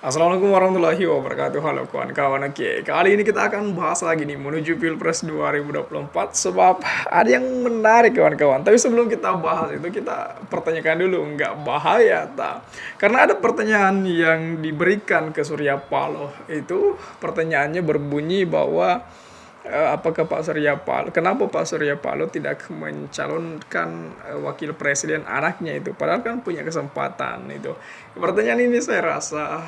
Assalamualaikum warahmatullahi wabarakatuh. Halo kawan-kawan. Oke, kali ini kita akan bahas lagi nih menuju Pilpres 2024 sebab ada yang menarik kawan-kawan. Tapi sebelum kita bahas itu kita pertanyakan dulu, nggak bahaya tak? Karena ada pertanyaan yang diberikan ke Surya Paloh. Itu pertanyaannya berbunyi bahwa apakah Pak Surya Paloh, kenapa Pak Surya Paloh tidak mencalonkan wakil presiden anaknya itu, padahal kan punya kesempatan itu. Pertanyaan ini saya rasa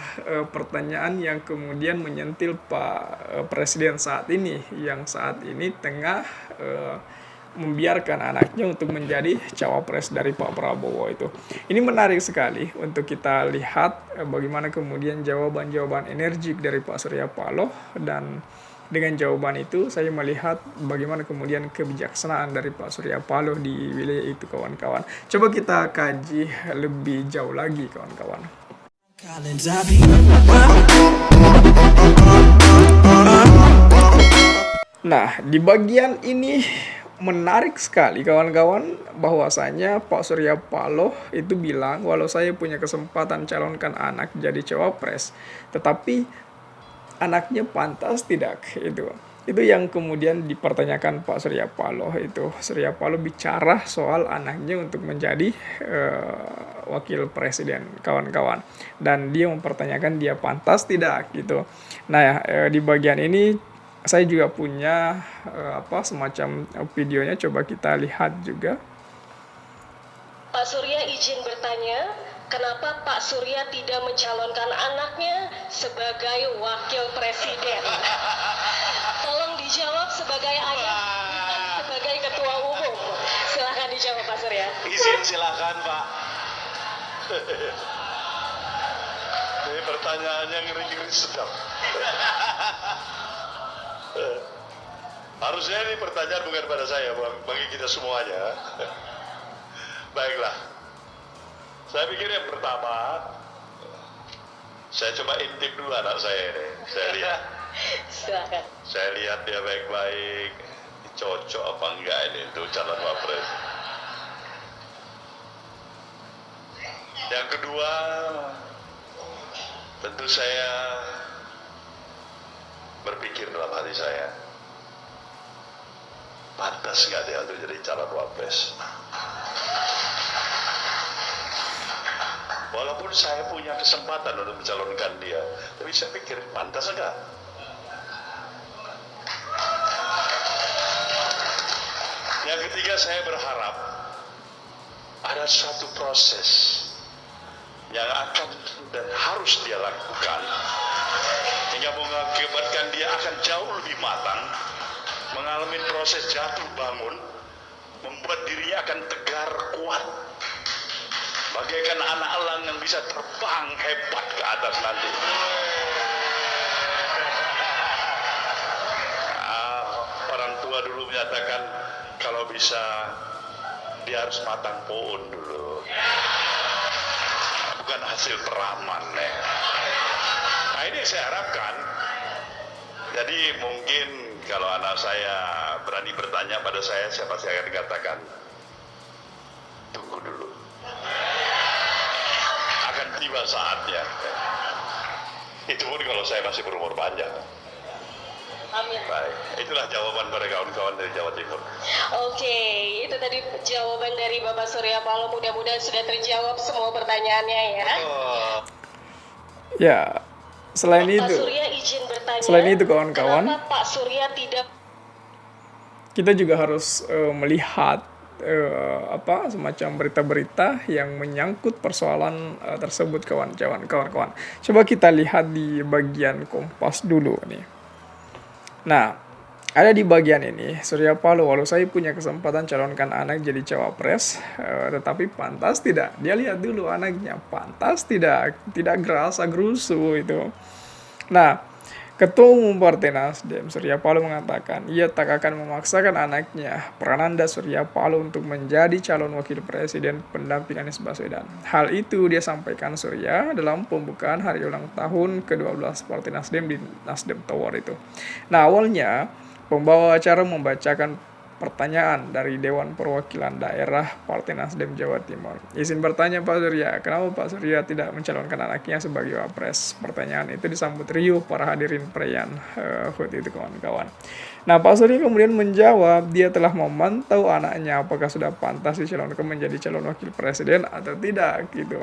pertanyaan yang kemudian menyentil Pak Presiden saat ini, yang saat ini tengah membiarkan anaknya untuk menjadi cawapres dari Pak Prabowo itu. Ini menarik sekali untuk kita lihat bagaimana kemudian jawaban-jawaban energik dari Pak Surya Paloh, dan dengan jawaban itu saya melihat bagaimana kemudian kebijaksanaan dari Pak Surya Paloh di wilayah itu kawan-kawan. Coba kita kaji lebih jauh lagi kawan-kawan. Nah, di bagian ini menarik sekali kawan-kawan, bahwasanya Pak Surya Paloh itu bilang walau saya punya kesempatan calonkan anak jadi cawapres, tetapi anaknya pantas tidak itu yang kemudian dipertanyakan Pak Surya Paloh itu. Surya Paloh bicara soal anaknya untuk menjadi wakil presiden kawan-kawan, dan dia mempertanyakan dia pantas tidak gitu. Nah di bagian ini saya juga punya semacam videonya, coba kita lihat juga. Pak Surya izin bertanya, kenapa Pak Surya tidak mencalonkan anaknya sebagai wakil presiden? Tolong dijawab sebagai ayah, bukan sebagai ketua umum. Silahkan dijawab Pak Surya. Izin silakan Pak. Ini pertanyaannya ngeri-ngeri sedap. Harusnya ini pertanyaan bukan pada saya, bagi kita semuanya. Baiklah, saya pikir yang pertama, saya coba intip dulu anak saya ini. Saya lihat. Silakan. Saya lihat dia baik-baik, cocok apa enggak ini untuk calon wapres. Yang kedua, tentu saya berpikir dalam hati saya, pantas nggak dia untuk jadi calon wapres? Walaupun saya punya kesempatan untuk mencalonkan dia, tapi saya pikir pantas enggak? Yang ketiga, saya berharap ada suatu proses yang akan dan harus dia lakukan hingga mengakibatkan dia akan jauh lebih matang, mengalami proses jatuh bangun, membuat dirinya akan tegar, kuat, bagaikan anak elang yang bisa terbang hebat ke atas nanti. Orang tua dulu menyatakan kalau bisa dia harus matang pohon dulu, bukan hasil peraman. Nah ini saya harapkan. Jadi mungkin kalau anak saya berani bertanya pada saya pasti akan dikatakan tunggu dulu, akan tiba saatnya. Itu pun kalau saya masih berumur panjang. Amin. Baik, itulah jawaban pada kawan-kawan dari Jawa Timur. Oke, itu tadi jawaban dari Bapak Surya Paloh. Mudah-mudahan sudah terjawab semua pertanyaannya ya. Ya, selain Pak itu, Surya izin bertanya, selain itu kawan-kawan, kenapa Pak Surya tidak kita juga harus melihat semacam berita-berita yang menyangkut persoalan tersebut kawan-kawan. Coba kita lihat di bagian Kompas dulu nih. Nah, ada di bagian ini, Surya Paloh, walau saya punya kesempatan calonkan anak jadi cawapres, tetapi pantas tidak? Dia lihat dulu anaknya, pantas tidak? Tidak gerasa gerusu itu. Nah, Ketua Umum Partai Nasdem, Surya Paloh mengatakan, ia tak akan memaksakan anaknya, Prananda Surya Paloh, untuk menjadi calon wakil presiden pendamping Anies Baswedan. Hal itu dia sampaikan Surya dalam pembukaan hari ulang tahun ke-12 Partai Nasdem di Nasdem Tower itu. Nah, awalnya pembawa acara membacakan pertanyaan dari Dewan Perwakilan Daerah Partai Nasdem Jawa Timur. Izin bertanya Pak Surya, kenapa Pak Surya tidak mencalonkan anaknya sebagai wapres? Pertanyaan itu disambut riuh para hadirin perayaan HUT itu kawan-kawan. Nah, Pak Surya kemudian menjawab dia telah memantau anaknya apakah sudah pantas dicalonkan menjadi calon wakil presiden atau tidak gitu.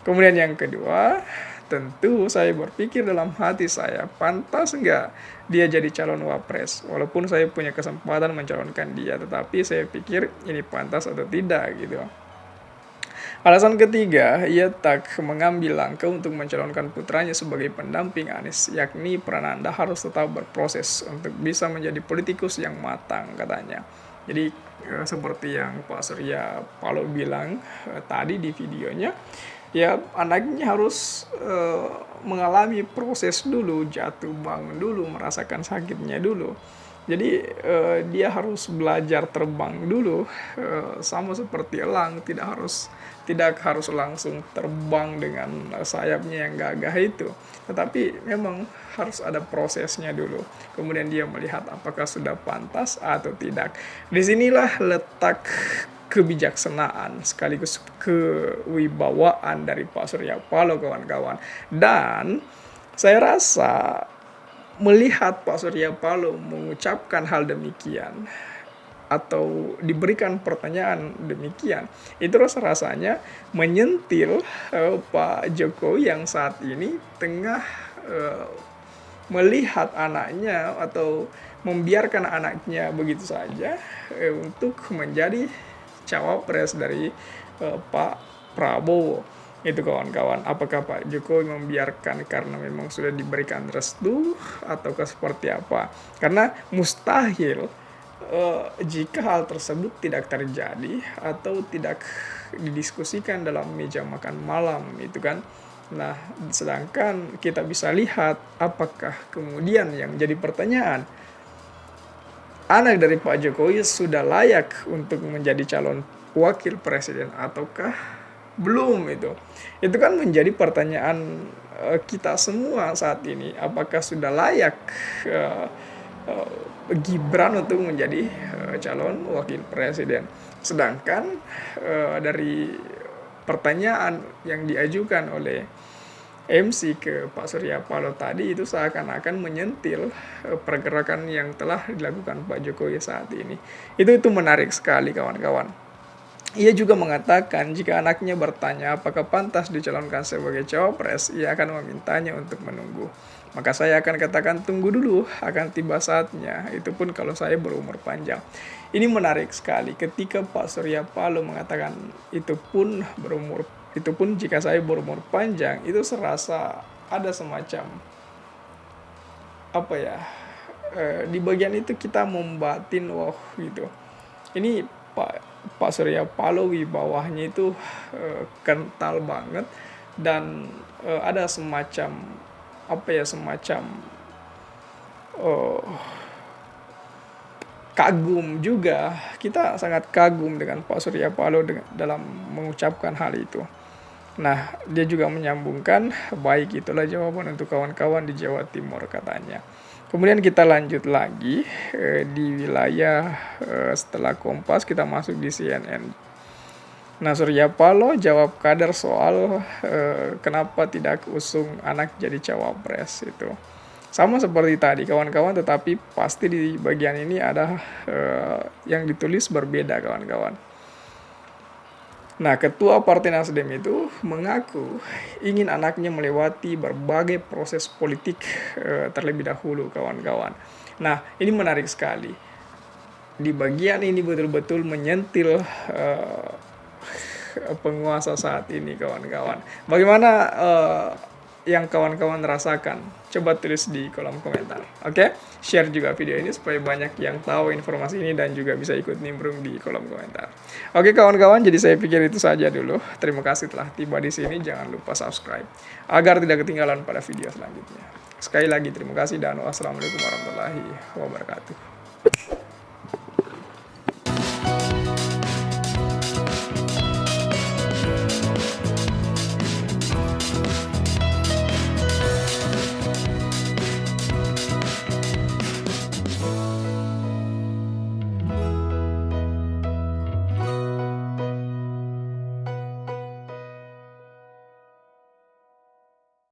Kemudian yang kedua, tentu saya berpikir dalam hati saya, pantas enggak dia jadi calon wapres? Walaupun saya punya kesempatan mencalonkan dia, tetapi saya pikir ini pantas atau tidak gitu. Alasan ketiga, ia tak mengambil langkah untuk mencalonkan putranya sebagai pendamping Anies, yakni Prananda harus tetap berproses untuk bisa menjadi politikus yang matang katanya. Jadi seperti yang Pak Surya Paloh bilang tadi di videonya, ya anaknya harus mengalami proses dulu, jatuh bangun dulu, merasakan sakitnya dulu. Jadi dia harus belajar terbang dulu, sama seperti elang, tidak harus langsung terbang dengan sayapnya yang gagah itu, tetapi memang harus ada prosesnya dulu. Kemudian dia melihat apakah sudah pantas atau tidak. Disinilah letak kebijaksanaan sekaligus kewibawaan dari Pak Surya Paloh kawan-kawan. Dan saya rasa melihat Pak Surya Paloh mengucapkan hal demikian atau diberikan pertanyaan demikian, itu rasanya menyentil Pak Jokowi yang saat ini tengah melihat anaknya atau membiarkan anaknya begitu saja untuk menjadi cawapres dari Pak Prabowo. Itu kawan-kawan, apakah Pak Jokowi membiarkan karena memang sudah diberikan restu ataukah seperti apa? Karena mustahil jika hal tersebut tidak terjadi atau tidak didiskusikan dalam meja makan malam itu kan. Nah, sedangkan kita bisa lihat apakah kemudian yang jadi pertanyaan, anak dari Pak Jokowi sudah layak untuk menjadi calon wakil presiden ataukah belum itu kan menjadi pertanyaan kita semua saat ini. Apakah sudah layak Gibran untuk menjadi calon wakil presiden? Sedangkan dari pertanyaan yang diajukan oleh MC ke Pak Surya Paloh tadi itu seakan-akan menyentil pergerakan yang telah dilakukan Pak Jokowi saat ini. Itu menarik sekali kawan-kawan. Ia juga mengatakan jika anaknya bertanya apakah pantas dicalonkan sebagai cawapres, ia akan memintanya untuk menunggu. Maka saya akan katakan tunggu dulu, akan tiba saatnya, itu pun kalau saya berumur panjang. Ini menarik sekali ketika Pak Surya Paloh mengatakan itu pun jika saya berumur panjang, itu serasa ada semacam di bagian itu kita membatin gitu. Ini Pak Surya Paloh wibawahnya itu kental banget dan ada semacam kagum juga. Kita sangat kagum dengan Pak Surya Paloh dalam mengucapkan hal itu. Nah, dia juga menyambungkan, baik itulah jawaban untuk kawan-kawan di Jawa Timur katanya. Kemudian kita lanjut lagi di wilayah setelah Kompas kita masuk di CNN. Nah, Surya Paloh jawab kader soal kenapa tidak usung anak jadi cawapres itu. Sama seperti tadi kawan-kawan, tetapi pasti di bagian ini ada yang ditulis berbeda kawan-kawan. Nah, ketua Partai Nasdem itu mengaku ingin anaknya melewati berbagai proses politik terlebih dahulu kawan-kawan. Nah, ini menarik sekali. Di bagian ini betul-betul menyentil penguasa saat ini kawan-kawan. Bagaimana yang kawan-kawan rasakan? Coba tulis di kolom komentar. Oke? Share juga video ini supaya banyak yang tahu informasi ini dan juga bisa ikut nimbrung di kolom komentar. Oke kawan-kawan, jadi saya pikir itu saja dulu. Terima kasih telah tiba di sini. Jangan lupa subscribe agar tidak ketinggalan pada video selanjutnya. Sekali lagi terima kasih dan wassalamualaikum warahmatullahi wabarakatuh.